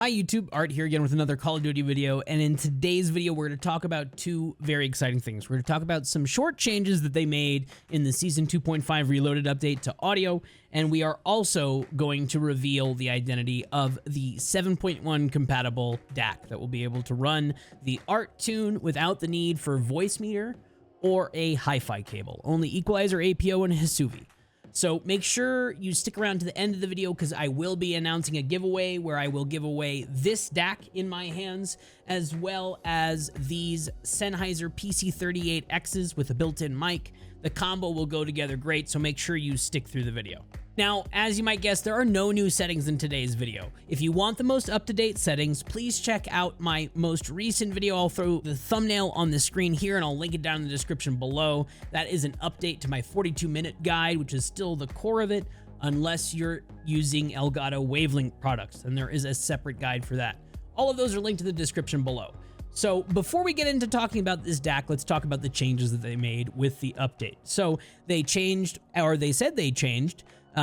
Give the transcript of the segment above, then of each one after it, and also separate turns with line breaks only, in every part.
Hi YouTube, Art here again with another Call of Duty video, and in today's video we're going to talk about two very exciting things. We're going to talk about some short changes that they made in the Season 2.5 Reloaded update to audio, and we are also going to reveal the identity of the 7.1 compatible DAC that will be able to run the Art tune without the need for voicemeeter or a hi-fi cable, only equalizer, APO, and Hisuvi. So make sure you stick around to the end of the video because I will be announcing a giveaway where I will give away this DAC in my hands, as well as these Sennheiser PC38Xs with a built-in mic. The combo will go together great, so make sure you stick through the video. Now, as you might guess, there are no new settings in today's video. If you want the most up-to-date settings, please check out my most recent video. I'll throw the thumbnail on the screen here and I'll link it down in the description below. That is an update to my 42-minute guide, which is still the core of it, unless you're using Elgato Wavelink products, and there is a separate guide for that. All of those are linked in the description below. So before we get into talking about this DAC, let's talk about the changes that they made with the update. So they changed, or they said they changed,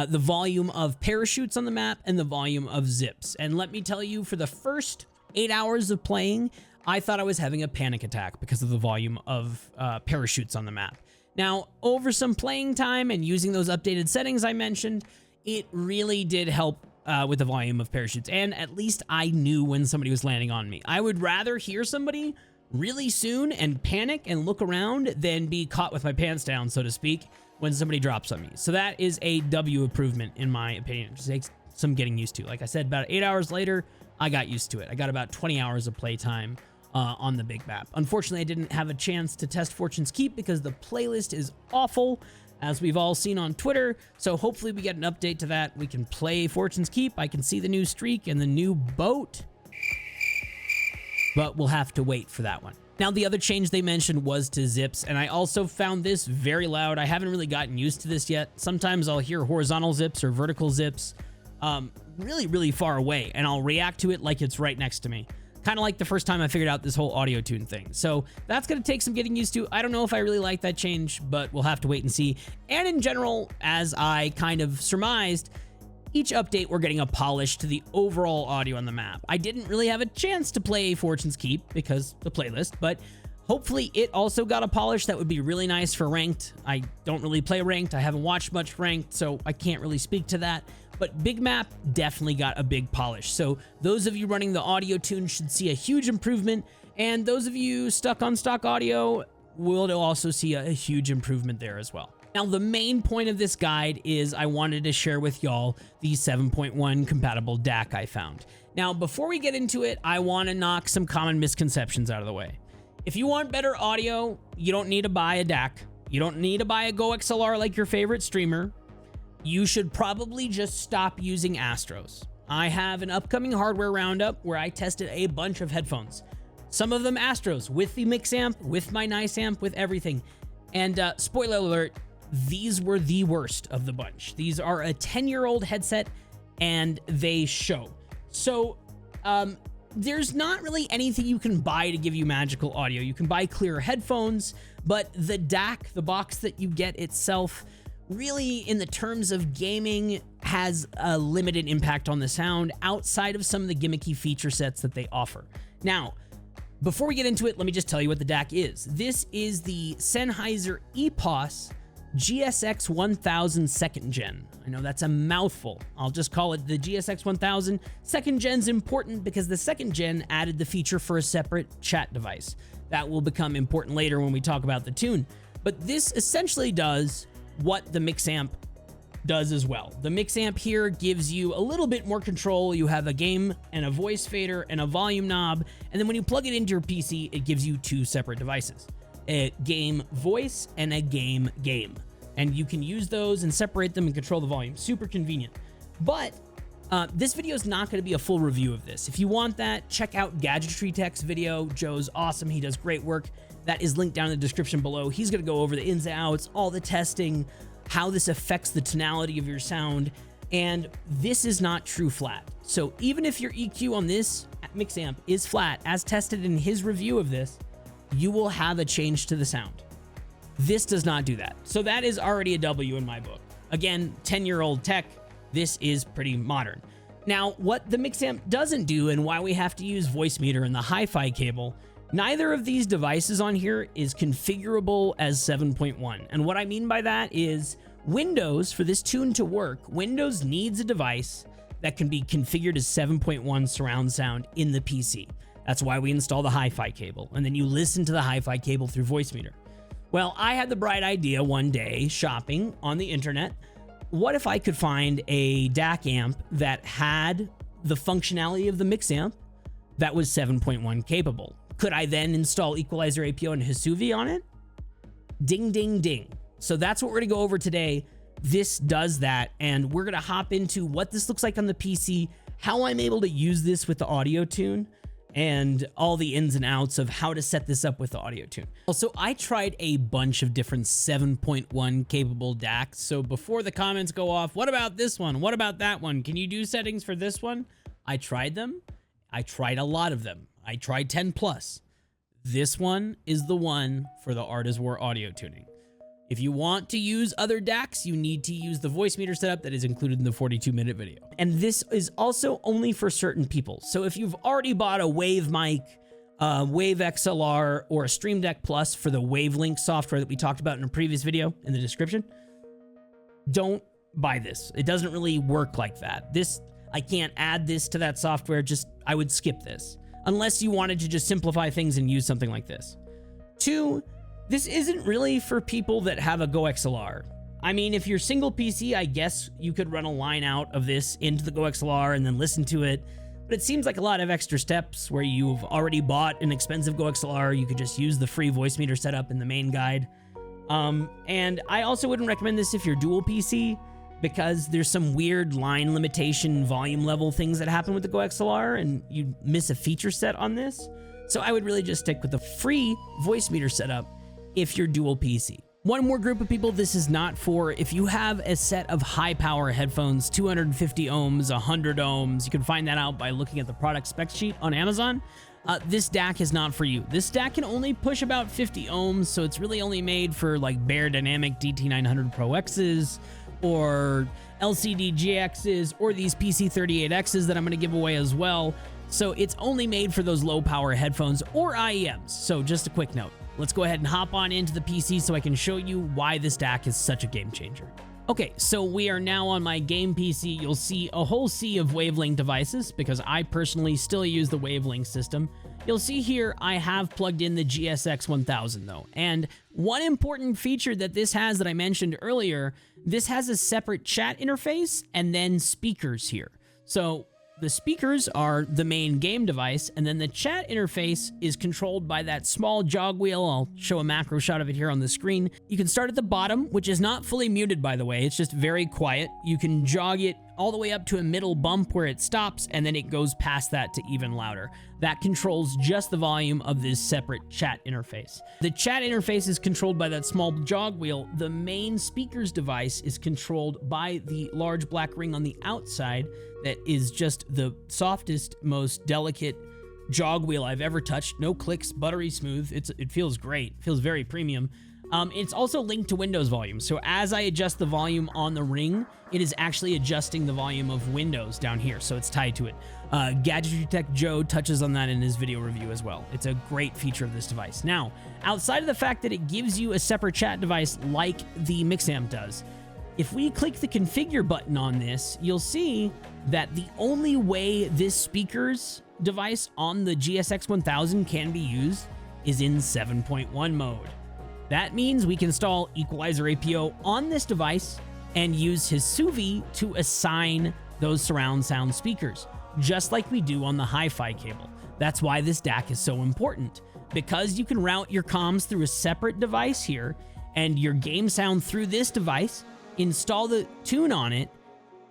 the volume of parachutes on the map and the volume of zips. And let me tell you, for the first 8 hours of playing, I thought I was having a panic attack because of the volume of parachutes on the map. Now, over some playing time and using those updated settings I mentioned, it really did help with the volume of parachutes, and at least I knew when somebody was landing on me. I would rather hear somebody really soon and panic and look around than be caught with my pants down, so to speak, when somebody drops on me. So that is a W improvement in my opinion. It just takes some getting used to. Like I said, about 8 hours later, I got used to it. I got about 20 hours of playtime on the big map. Unfortunately, I didn't have a chance to test Fortune's Keep because the playlist is awful, as we've all seen on Twitter. So hopefully we get an update to that. We can play Fortune's Keep. I can see the new streak and the new boat, but we'll have to wait for that one. Now, the other change they mentioned was to zips, and I also found this very loud. I haven't really gotten used to this yet. Sometimes I'll hear horizontal zips or vertical zips really far away, and I'll react to it like it's right next to me. Kind of like the first time I figured out this whole audio tune thing. So that's going to take some getting used to. I don't know if I really like that change, but we'll have to wait and see. And in general, as I kind of surmised, each update we're getting a polish to the overall audio on the map. I didn't really have a chance to play Fortune's Keep because the playlist, but hopefully it also got a polish that would be really nice for ranked. I don't really play ranked. I haven't watched much ranked, so I can't really speak to that. But Big Map definitely got a big polish. So those of you running the audio tune should see a huge improvement, and those of you stuck on stock audio will also see a huge improvement there as well. Now, the main point of this guide is I wanted to share with y'all the 7.1 compatible DAC I found. Now, before we get into it, I want to knock some common misconceptions out of the way. If you want better audio, you don't need to buy a DAC. You don't need to buy a Go XLR like your favorite streamer. You should probably just stop using Astros. I have an upcoming hardware roundup where I tested a bunch of headphones. Some of them Astros, with the mix amp, with my nice amp, with everything. And spoiler alert, these were the worst of the bunch. These are a 10-year-old headset, and they show. So there's not really anything you can buy to give you magical audio. You can buy clearer headphones, but the DAC, the box that you get itself, really, in the terms of gaming, has a limited impact on the sound outside of some of the gimmicky feature sets that they offer. Now, before we get into it, let me just tell you what the DAC is. This is the Sennheiser EPOS GSX 1000 2nd Gen. I know that's a mouthful. I'll just call it the GSX 1000. 2nd Gen's important because the 2nd Gen added the feature for a separate chat device. That will become important later when we talk about the tune. But this essentially does what the mix amp does as well. The mix amp here gives you a little bit more control. You have a game and a voice fader and a volume knob, and then when you plug it into your PC, it gives you two separate devices, a game voice and a game, and you can use those and separate them and control the volume. Super convenient. But this video is not going to be a full review of this. If you want that, check out GadgetryTech's video. Joe's awesome. He does great work. That is linked down in the description below. He's going to go over the ins and outs, all the testing, how this affects the tonality of your sound, and this is not true flat. So even if your EQ on this mix amp is flat, as tested in his review of this, you will have a change to the sound. This does not do that. So that is already a W in my book. Again, 10-year-old tech. This is pretty modern. Now, what the mix amp doesn't do and why we have to use voicemeeter and the hi-fi cable, neither of these devices on here is configurable as 7.1. And what I mean by that is Windows, for this tune to work, Windows needs a device that can be configured as 7.1 surround sound in the PC. That's why we install the hi-fi cable, and then you listen to the hi-fi cable through voicemeeter. Well, I had the bright idea one day shopping on the internet. What if I could find a DAC amp that had the functionality of the mix amp that was 7.1 capable? Could I then install equalizer APO and hifi on it? Ding, ding, ding. So that's what we're gonna go over today. This does that, and we're gonna hop into what this looks like on the PC, how I'm able to use this with the audio tune, and all the ins and outs of how to set this up with the audio tune. Also, I tried a bunch of different 7.1 capable DACs. So before the comments go off, what about this one? What about that one? Can you do settings for this one? I tried them. I tried a lot of them. I tried 10 plus. This one is the one for the ArtIsWar audio tuning. If you want to use other DACs, you need to use the voicemeeter setup that is included in the 42-minute video. And this is also only for certain people. So if you've already bought a Wave mic, Wave XLR, or a Stream Deck Plus for the Wavelink software that we talked about in a previous video in the description, don't buy this. It doesn't really work like that. I can't add this to that software. I would skip this. Unless you wanted to just simplify things and use something like this. 2, this isn't really for people that have a Go XLR. I mean, if you're single PC, I guess you could run a line out of this into the Go XLR and then listen to it. But it seems like a lot of extra steps where you've already bought an expensive Go XLR. You could just use the free voicemeeter setup in the main guide. And I also wouldn't recommend this if you're dual PC, because there's some weird line limitation volume level things that happen with the Go XLR and you miss a feature set on this. So I would really just stick with the free voicemeter setup if you're dual PC. One more group of people this is not for: if you have a set of high power headphones, 250 ohms, 100 ohms, you can find that out by looking at the product spec sheet on Amazon. This DAC is not for you. This DAC can only push about 50 ohms, so it's really only made for like Bear Dynamic DT900 Pro X's or LCD GXs or these PC38Xs that I'm gonna give away as well. So it's only made for those low power headphones or IEMs. So just a quick note. Let's go ahead and hop on into the PC so I can show you why this DAC is such a game changer. Okay, so we are now on my game PC. You'll see a whole sea of Wavelink devices because I personally still use the Wavelink system. You'll see here I have plugged in the GSX 1000 though. And one important feature that this has that I mentioned earlier, this has a separate chat interface and then speakers here. So the speakers are the main game device, and then the chat interface is controlled by that small jog wheel. I'll show a macro shot of it here on the screen. You can start at the bottom, which is not fully muted, by the way. It's just very quiet. You can jog it all the way up to a middle bump where it stops, and then it goes past that to even louder. That controls just the volume of this separate chat interface. The chat interface is controlled by that small jog wheel. The main speakers device is controlled by the large black ring on the outside that is just the softest, most delicate jog wheel I've ever touched. No clicks, buttery smooth. It feels great. It feels very premium. It's also linked to Windows volume. So as I adjust the volume on the ring, it is actually adjusting the volume of Windows down here. So it's tied to it. GadgetryTech Joe touches on that in his video review as well. It's a great feature of this device. Now, outside of the fact that it gives you a separate chat device like the Mixamp does, if we click the configure button on this, you'll see that the only way this speakers device on the GSX 1000 can be used is in 7.1 mode. That means we can install equalizer APO on this device and use hifi to assign those surround sound speakers, just like we do on the hi-fi cable. That's why this DAC is so important, because you can route your comms through a separate device here and your game sound through this device, install the tune on it,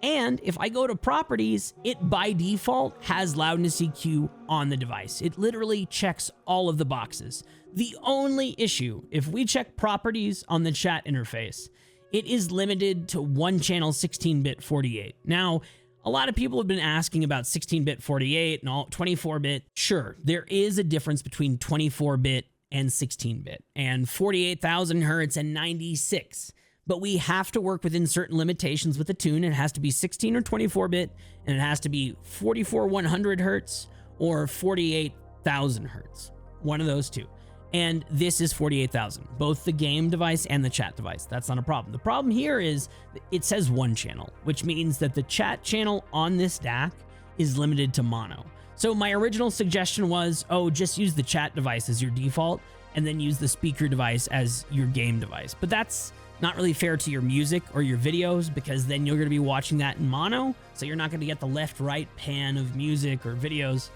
and if I go to properties, it by default has loudness EQ on the device. It literally checks all of the boxes. The only issue, if we check properties on the chat interface, it is limited to one channel 16-bit 48. Now, a lot of people have been asking about 16-bit 48 and all 24-bit. Sure, there is a difference between 24-bit and 16-bit, and 48,000 hertz and 96. but we have to work within certain limitations with the tune. It has to be 16 or 24-bit, and it has to be 44,100 hertz or 48,000 hertz. One of those two. And this is 48,000, both the game device and the chat device. That's not a problem. The problem here is it says one channel, which means that the chat channel on this DAC is limited to mono. So my original suggestion was, oh, just use the chat device as your default and then use the speaker device as your game device. But that's not really fair to your music or your videos, because then you're going to be watching that in mono. So you're not going to get the left-right pan of music or videos.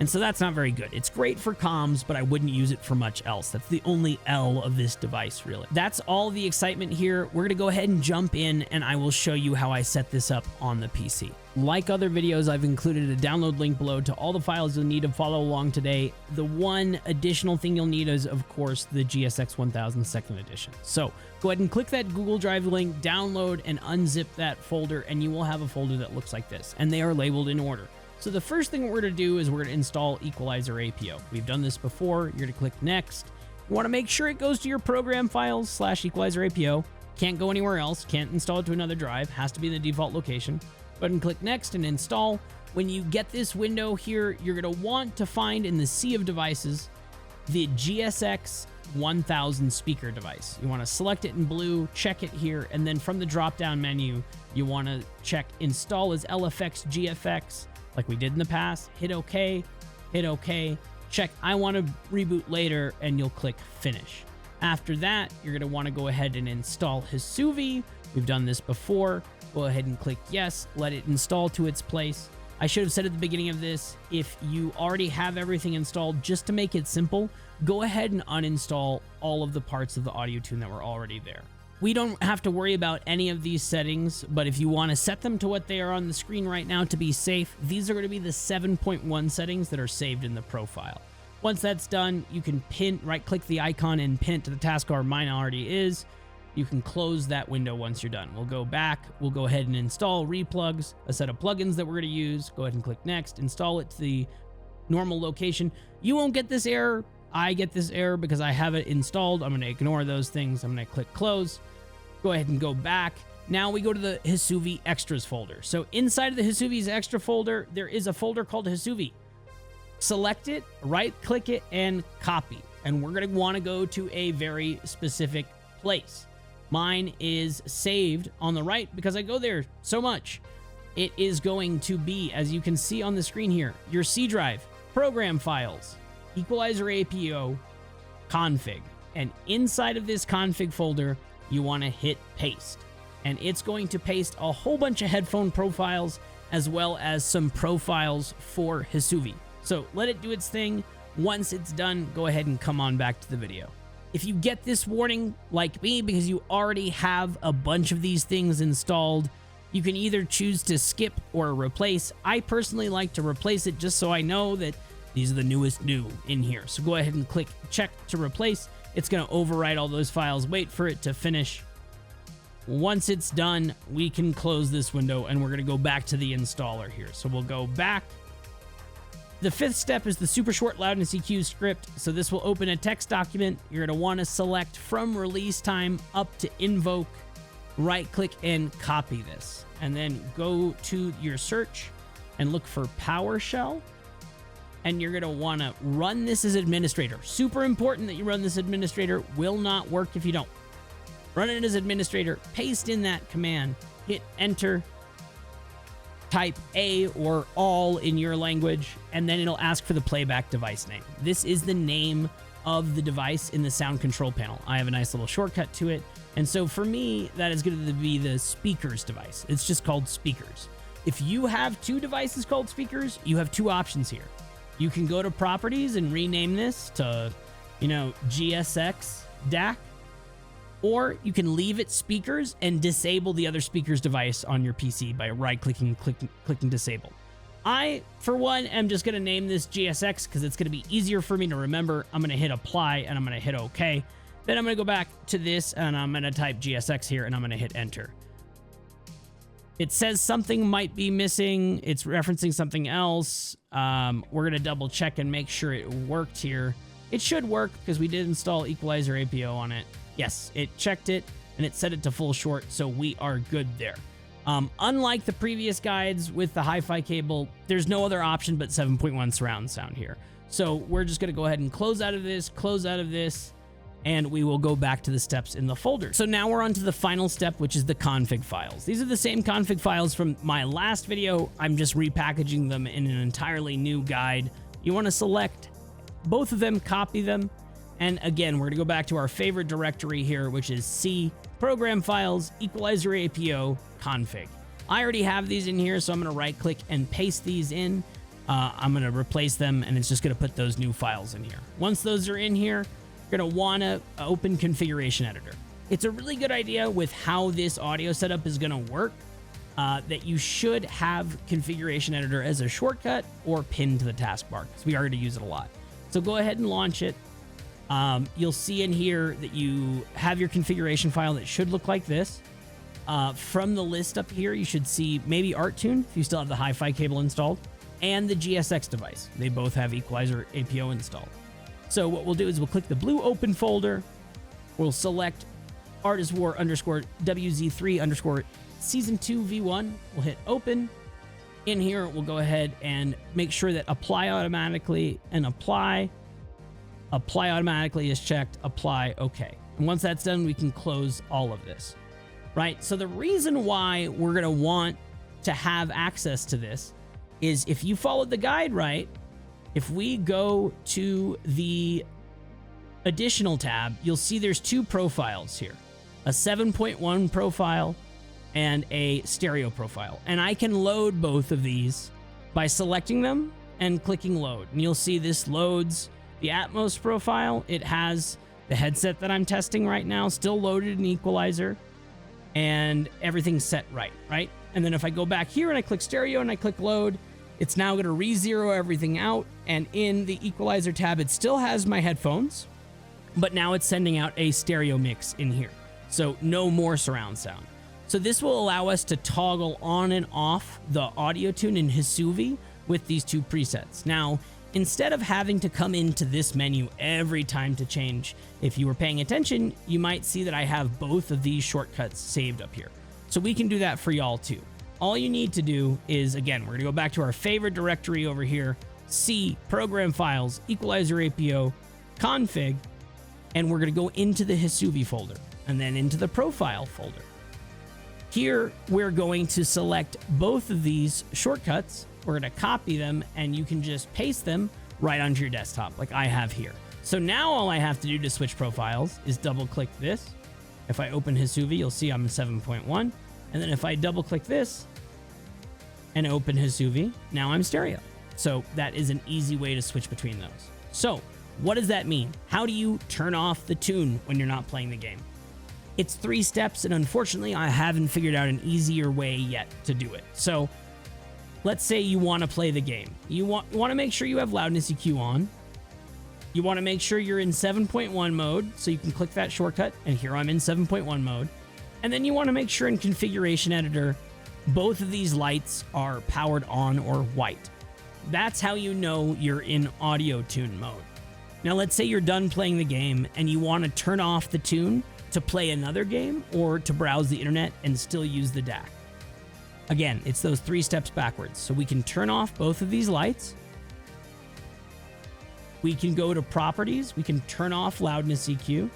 And so that's not very good. It's great for comms, but I wouldn't use it for much else. That's the only L of this device, really. That's all the excitement here. We're going to go ahead and jump in, and I will show you how I set this up on the PC. Like other videos, I've included a download link below to all the files you'll need to follow along today. The one additional thing you'll need is, of course, the GSX 1000 2nd edition. So go ahead and click that Google Drive link, download and unzip that folder, and you will have a folder that looks like this, and they are labeled in order. So the first thing we're going to do is we're going to install Equalizer APO. We've done this before. You're going to click Next. You want to make sure it goes to your program files / Equalizer APO. Can't go anywhere else. Can't install it to another drive. Has to be in the default location. Go ahead and click Next and install. When you get this window here, you're going to want to find in the sea of devices the GSX 1000 speaker device. You want to select it in blue, check it here, and then from the drop-down menu, you want to check Install as LFX GFX. Like we did in the past. Hit OK, check I want to reboot later, and you'll click Finish. After that, you're going to want to go ahead and install hifi. We've done this before. Go ahead and click Yes, let it install to its place. I should have said at the beginning of this, if you already have everything installed, just to make it simple, go ahead and uninstall all of the parts of the audio tune that were already there. We don't have to worry about any of these settings, but if you want to set them to what they are on the screen right now to be safe, these are going to be the 7.1 settings that are saved in the profile. Once that's done, you can right-click the icon and pin it to the taskbar. Mine already is. You can close that window once you're done. We'll go back. We'll go ahead and install replugs, a set of plugins that we're going to use. Go ahead and click Next. Install it to the normal location. You won't get this error. I get this error because I have it installed. I'm going to ignore those things. I'm going to click Close. Go ahead and go back. Now we go to the hifi extras folder. So inside of the hifi's extra folder, there is a folder called hifi. Select it, right-click it, and copy. And we're going to want to go to a very specific place. Mine is saved on the right because I go there so much. It is going to be, as you can see on the screen here, your C drive, program files, Equalizer APO, config. And inside of this config folder, you want to hit paste. And it's going to paste a whole bunch of headphone profiles as well as some profiles for hifi. So let it do its thing. Once it's done, go ahead and come on back to the video. If you get this warning, like me, because you already have a bunch of these things installed, you can either choose to skip or replace. I personally like to replace it just so I know that these are the newest new in here. So go ahead and click check to replace. It's going to overwrite all those files. Wait for it to finish. Once it's done, we can close this window and we're going to go back to the installer here. So we'll go back. The fifth step is the super short loudness EQ script. So this will open a text document. You're going to want to select from release time up to invoke, right click and copy this. And then go to your search and look for PowerShell. And you're going to want to run this as administrator. Super important that you run this administrator. Will not work if you don't. Run it as administrator. Paste in that command. Hit enter. Type A or all in your language, and then it'll ask for the playback device name. This is the name of the device in the sound control panel. I have a nice little shortcut to it. And so for me, that is going to be the speakers device. It's just called speakers. If you have two devices called speakers, you have two options here. You can go to properties and rename this to, GSX DAC, or you can leave it speakers and disable the other speaker's device on your PC by right-clicking, clicking disable. I, for one, am just going to name this GSX because it's going to be easier for me to remember. I'm going to hit apply and I'm going to hit OK. Then I'm going to go back to this and I'm going to type GSX here and I'm going to hit enter. It says something might be missing. It's referencing something else. We're going to double check and make sure it worked here. It should work because we did install Equalizer APO on it. Yes, it checked it. and it set it to full short, so we are good there. Unlike the previous guides with the hi-fi cable, there's no other option but 7.1 surround sound here. So we're just going to go ahead and close out of this, and we will go back to the steps in the folder. So now we're on to the final step, which is the config files. These are the same config files from my last video. I'm just repackaging them in an entirely new guide. You want to select both of them, copy them, and again, we're going to go back to our favorite directory here, which is C, program files, equalizer APO, config. I already have these in here, so I'm going to right click and paste these in. I'm going to replace them, and it's just going to put those new files in here. Once those are in here, you're going to want to open configuration editor. It's a really good idea with how this audio setup is going to work, that you should have configuration editor as a shortcut or pinned to the taskbar, because we already use it a lot. So go ahead and launch it. You'll see in here that you have your configuration file that should look like this. From the list up here, you should see maybe Arttune, if you still have the hi-fi cable installed, and the GSX device. They both have equalizer APO installed. So what we'll do is we'll click the blue open folder. We'll select ArtIsWar _WZ3 Season 2 V1. We'll hit open. In here, we'll go ahead and make sure that apply automatically and apply automatically is checked, apply, okay. And once that's done, we can close all of this, right? So the reason why we're going to want to have access to this is if you followed the guide right, if we go to the additional tab, you'll see there's two profiles here, a 7.1 profile and a stereo profile. And I can load both of these by selecting them and clicking load. And you'll see this loads the Atmos profile. It has the headset that I'm testing right now, still loaded in equalizer, and everything's set right? And then if I go back here and I click stereo and I click load, it's now going to re-zero everything out. And in the equalizer tab, it still has my headphones, but now it's sending out a stereo mix in here. So no more surround sound. So this will allow us to toggle on and off the audio tune in hifi with these two presets. Now, instead of having to come into this menu every time to change, if you were paying attention, you might see that I have both of these shortcuts saved up here. So we can do that for y'all too. All you need to do is, again, we're going to go back to our favorite directory over here, C, program files, equalizer APO, config, and we're going to go into the hifi folder and then into the profile folder. Here, we're going to select both of these shortcuts. We're going to copy them, and you can just paste them right onto your desktop like I have here. So now all I have to do to switch profiles is double click this. If I open hifi, you'll see I'm in 7.1. And then if I double click this and open hifi, now I'm stereo. So that is an easy way to switch between those. So what does that mean? How do you turn off the tune when you're not playing the game? It's 3 steps, and unfortunately, I haven't figured out an easier way yet to do it. So let's say you want to play the game. You want to make sure you have loudness EQ on. You want to make sure you're in 7.1 mode, so you can click that shortcut, and here I'm in 7.1 mode. And then you want to make sure in configuration editor, both of these lights are powered on or white. That's how you know you're in audio tune mode. Now let's say you're done playing the game and you want to turn off the tune to play another game or to browse the internet and still use the DAC. Again, it's those 3 steps backwards. So we can turn off both of these lights. We can go to properties. We can turn off loudness EQ.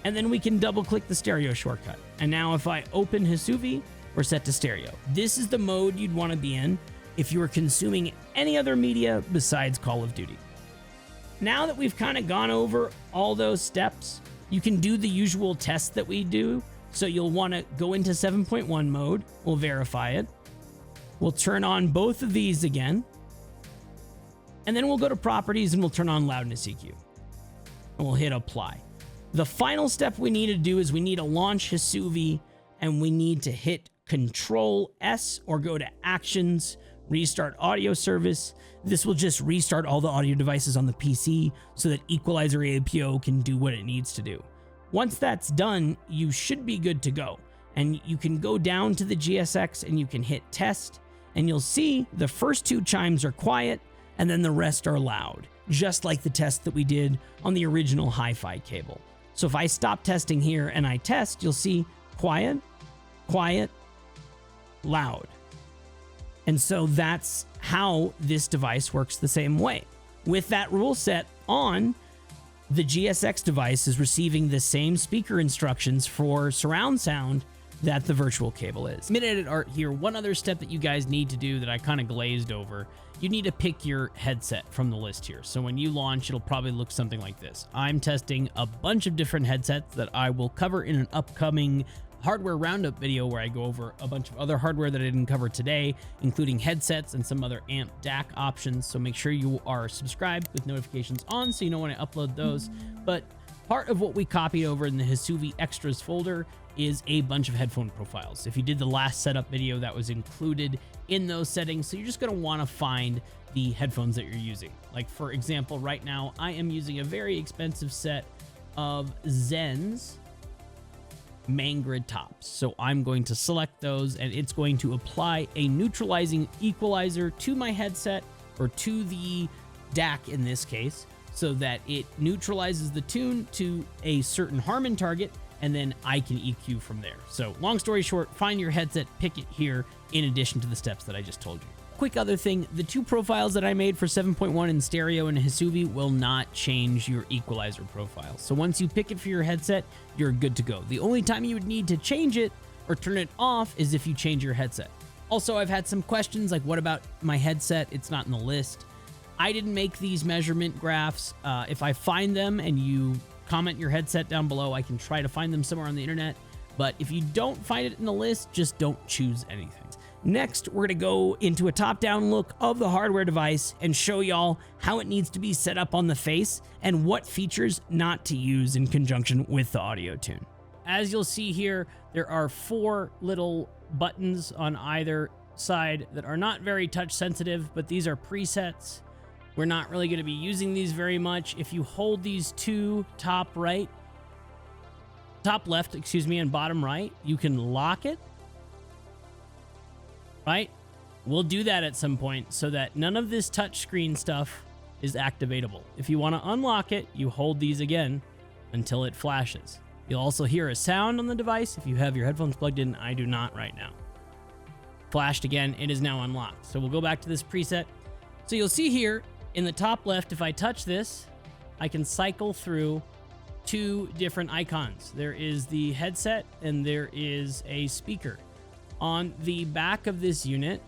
And then we can double click the stereo shortcut. And now if I open hifi, we're set to stereo. This is the mode you'd want to be in if you are consuming any other media besides Call of Duty. Now that we've kind of gone over all those steps, you can do the usual test that we do. So you'll want to go into 7.1 mode. We'll verify it. We'll turn on both of these again. And then we'll go to properties and we'll turn on loudness EQ. And we'll hit apply. The final step we need to do is we need to launch hifi, and we need to hit Control S or go to Actions, Restart Audio Service. This will just restart all the audio devices on the PC so that equalizer APO can do what it needs to do. Once that's done, you should be good to go. And you can go down to the GSX and you can hit Test, and you'll see the first 2 chimes are quiet and then the rest are loud, just like the test that we did on the original hi-fi cable. So if I stop testing here and I test, you'll see quiet, quiet, loud. And so that's how this device works the same way. With that rule set on, the GSX device is receiving the same speaker instructions for surround sound that the virtual cable is. Mid-edit art here, one other step that you guys need to do that I kind of glazed over, you need to pick your headset from the list here. So when you launch, it'll probably look something like this. I'm testing a bunch of different headsets that I will cover in an upcoming hardware roundup video where I go over a bunch of other hardware that I didn't cover today, including headsets and some other amp DAC options. So make sure you are subscribed with notifications on so you know when I upload those. But part of what we copied over in the hifi extras folder is a bunch of headphone profiles. If you did the last setup video, that was included in those settings. So you're just going to want to find the headphones that you're using. Like for example, right now I am using a very expensive set of Zen's main grid tops. So I'm going to select those and it's going to apply a neutralizing equalizer to my headset, or to the DAC in this case, so that it neutralizes the tune to a certain Harman target, and then I can EQ from there. So long story short, find your headset, pick it here, in addition to the steps that I just told you. Quick other thing, the two profiles that I made for 7.1 in stereo and hifi will not change your equalizer profile. So once you pick it for your headset, you're good to go. The only time you would need to change it or turn it off is if you change your headset. Also, I've had some questions like, what about my headset? It's not in the list. I didn't make these measurement graphs. If I find them and you comment your headset down below, I can try to find them somewhere on the internet. But if you don't find it in the list, just don't choose anything. Next, we're going to go into a top-down look of the hardware device and show y'all how it needs to be set up on the face and what features not to use in conjunction with the audio tune. As you'll see here, there are 4 little buttons on either side that are not very touch sensitive, but these are presets. We're not really going to be using these very much. If you hold these two, top left, and bottom right, you can lock it. Right? We'll do that at some point so that none of this touchscreen stuff is activatable. If you want to unlock it, you hold these again until it flashes. You'll also hear a sound on the device if you have your headphones plugged in. I do not right now. Flashed again, it is now unlocked. So we'll go back to this preset. So you'll see here in the top left, if I touch this, I can cycle through 2 different icons. There is the headset and there is a speaker. On the back of this unit,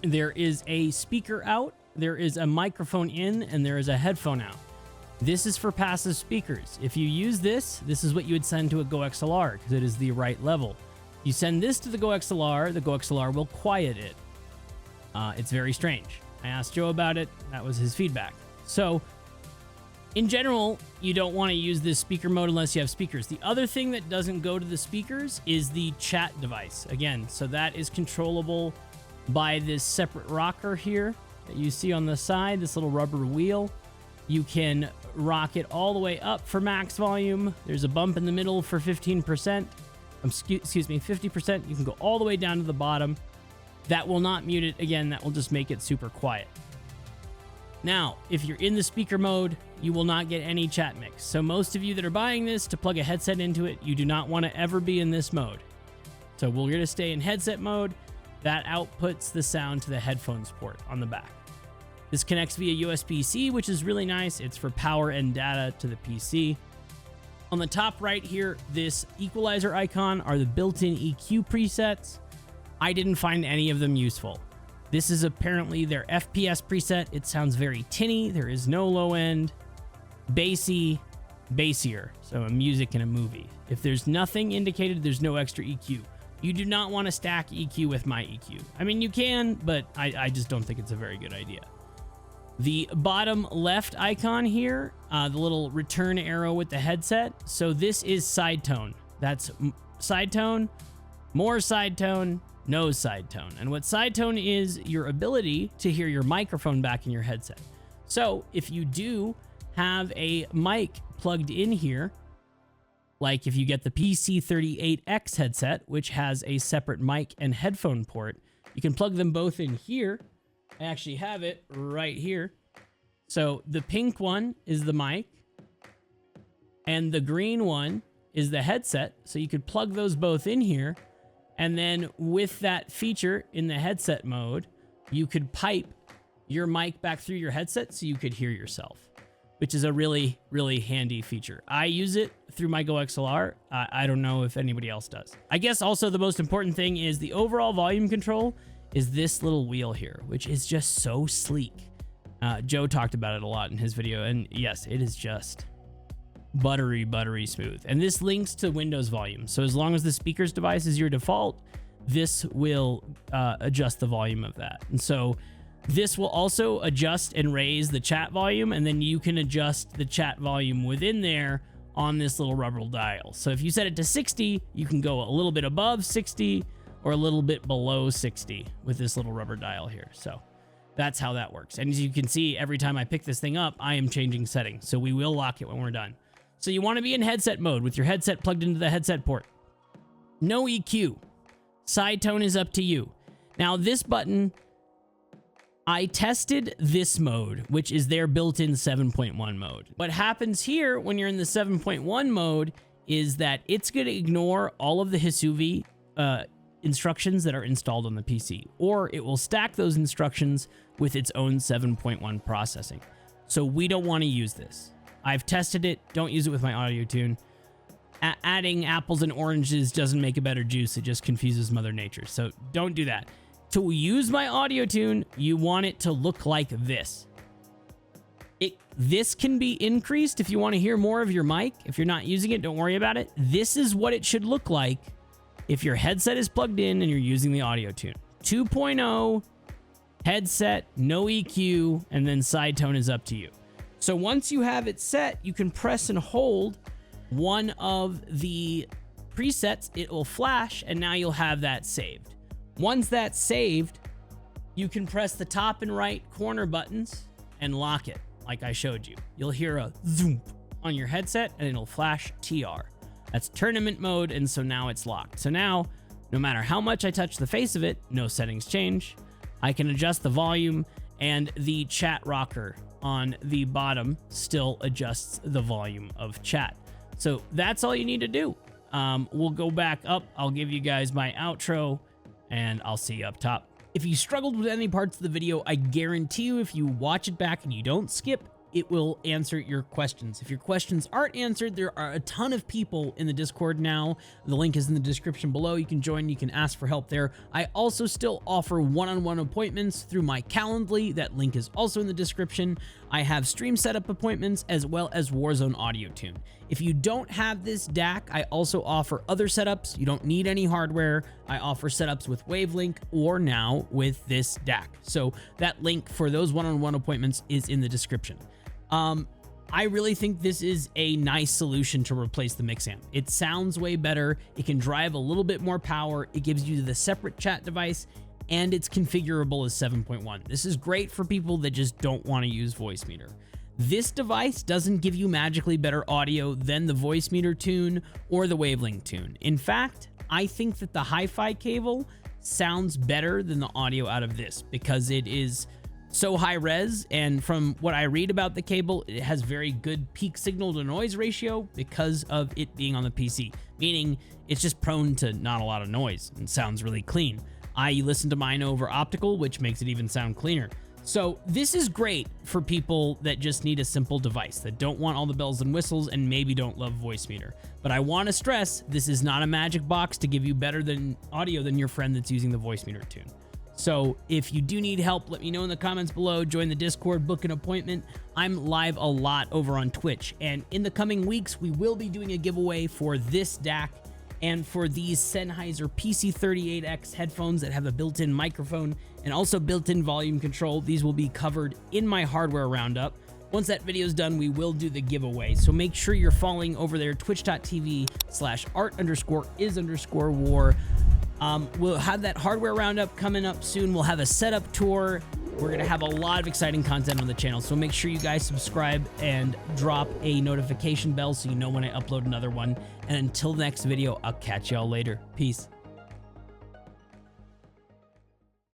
there is a speaker out, there is a microphone in, and there is a headphone out. This is for passive speakers. If you use this, this is what you would send to a Go XLR because it is the right level. You send this to the Go XLR will quiet it. It's very strange. I asked Joe about it. That was his feedback. So in general, you don't want to use this speaker mode unless you have speakers. The other thing that doesn't go to the speakers is the chat device. Again, so that is controllable by this separate rocker here that you see on the side, this little rubber wheel. You can rock it all the way up for max volume. There's a bump in the middle for 15%. Excuse me, 50%. You can go all the way down to the bottom. That will not mute it. Again, that will just make it super quiet. Now, if you're in the speaker mode, you will not get any chat mix. So most of you that are buying this to plug a headset into it, you do not want to ever be in this mode. So we're going to stay in headset mode. That outputs the sound to the headphones port on the back. This connects via USB-C, which is really nice. It's for power and data to the PC. On the top right here, this equalizer icon are the built-in EQ presets. I didn't find any of them useful. This is apparently their FPS preset. It sounds very tinny. There is no low end. Bassy, bassier. So a music in a movie. If there's nothing indicated, there's no extra EQ. You do not want to stack EQ with my EQ. I mean, you can, but I just don't think it's a very good idea. The bottom left icon here, the little return arrow with the headset. So this is side tone. That's side tone, more side tone, no side tone. And what side tone is your ability to hear your microphone back in your headset. So if you do have a mic plugged in here, like if you get the PC38X headset, which has a separate mic and headphone port, you can plug them both in here. I actually have it right here. So the pink one is the mic. And the green one is the headset. So you could plug those both in here. And then with that feature in the headset mode, you could pipe your mic back through your headset so you could hear yourself, which is a really, really handy feature. I use it through my Go XLR. I don't know if anybody else does. I guess also the most important thing is the overall volume control is this little wheel here, which is just so sleek. Joe talked about it a lot in his video, and yes, it is just buttery, buttery smooth. And this links to Windows volume. So as long as the speaker's device is your default, this will adjust the volume of that. And so this will also adjust and raise the chat volume, and then you can adjust the chat volume within there on this little rubber dial. So if you set it to 60, you can go a little bit above 60 or a little bit below 60 with this little rubber dial here. So that's how that works. And as you can see, every time I pick this thing up, I am changing settings. So we will lock it when we're done. So you want to be in headset mode with your headset plugged into the headset port. No EQ. Side tone is up to you. Now this button, I tested this mode, which is their built-in 7.1 mode. What happens here when you're in the 7.1 mode is that it's going to ignore all of the hifi instructions that are installed on the PC, or it will stack those instructions with its own 7.1 processing. So we don't want to use this. I've tested it. Don't use it with my audio tune. Adding apples and oranges doesn't make a better juice. It just confuses Mother Nature. So don't do that. To use my audio tune, you want it to look like this. This can be increased if you want to hear more of your mic. If you're not using it, don't worry about it. This is what it should look like if your headset is plugged in and you're using the audio tune. 2.0, headset, no EQ, and then side tone is up to you. So once you have it set, you can press and hold one of the presets. It will flash, and now you'll have that saved. Once that's saved, you can press the top and right corner buttons and lock it, like I showed you. You'll hear a zoom on your headset, and it'll flash TR. That's tournament mode, and so now it's locked. So now, no matter how much I touch the face of it, no settings change. I can adjust the volume, and the chat rocker on the bottom still adjusts the volume of chat. So that's all you need to do. We'll go back up. I'll give you guys my outro, and I'll see you up top. If you struggled with any parts of the video, I guarantee you if you watch it back and you don't skip, it will answer your questions. If your questions aren't answered, there are a ton of people in the Discord now. The link is in the description below. You can join, you can ask for help there. I also still offer one-on-one appointments through my Calendly. That link is also in the description. I have stream setup appointments as well as Warzone audio tune. If you don't have this DAC, I also offer other setups. You don't need any hardware. I offer setups with Wavelink or now with this DAC. So that link for those one-on-one appointments is in the description. I really think this is a nice solution to replace the mix amp. It sounds way better. It can drive a little bit more power. It gives you the separate chat device, and it's configurable as 7.1. This is great for people that just don't want to use voicemeeter. This device doesn't give you magically better audio than the voicemeeter tune or the Wavelink tune. In fact, I think that the hifi cable sounds better than the audio out of this because it is so high res, and from what I read about the cable, it has very good peak signal to noise ratio because of it being on the PC, meaning it's just prone to not a lot of noise and sounds really clean. I listen to mine over optical, which makes it even sound cleaner. So this is great for people that just need a simple device, that don't want all the bells and whistles and maybe don't love voicemeeter. But I want to stress, this is not a magic box to give you better than audio than your friend that's using the voicemeter tune. So if you do need help, let me know in the comments below. Join the Discord, book an appointment. I'm live a lot over on Twitch, and in the coming weeks, we will be doing a giveaway for this DAC and for these Sennheiser PC38X headphones that have a built-in microphone and also built-in volume control. These will be covered in my hardware roundup. Once that video is done, we will do the giveaway. So make sure you're following over there, twitch.tv/art_is_war. We'll have that hardware roundup coming up soon. We'll have a setup tour. We're going to have a lot of exciting content on the channel. So make sure you guys subscribe and drop a notification bell so you know when I upload another one. And until the next video, I'll catch y'all later. Peace.